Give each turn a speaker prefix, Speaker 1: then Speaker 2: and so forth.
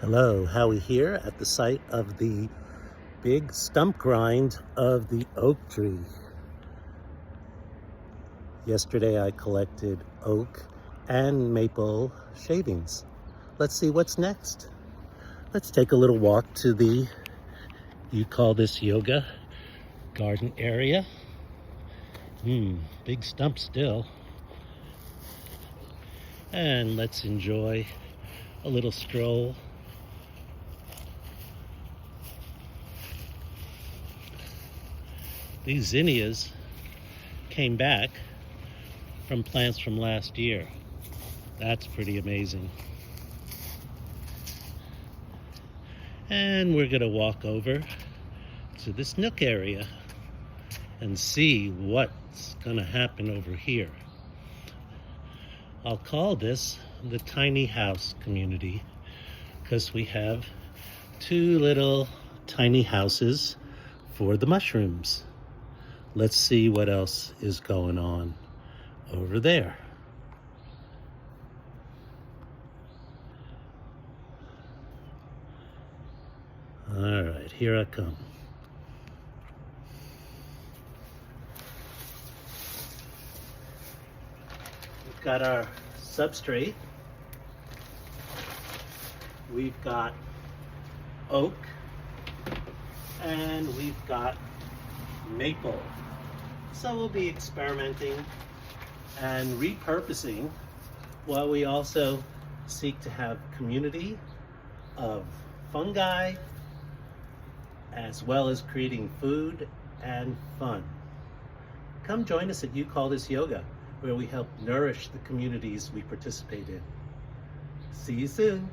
Speaker 1: Hello, Howie here at the site of the big stump grind of the oak tree. Yesterday I collected oak and maple shavings. Let's see what's next. Let's take a little walk to the, you call this yoga, garden area. Big stump still. And let's enjoy a little stroll. These zinnias came back from plants from last year. That's pretty amazing. And we're gonna walk over to this nook area and see what's gonna happen over here. I'll call this the tiny house community because we have two little tiny houses for the mushrooms. Let's see what else is going on over there. All right, here I come. We've got our substrate. We've got oak, and we've got maple. So we'll be experimenting and repurposing while we also seek to have community of fungi as well as creating food and fun. Come join us at You Call This Yoga, where we help nourish the communities we participate in. See you soon.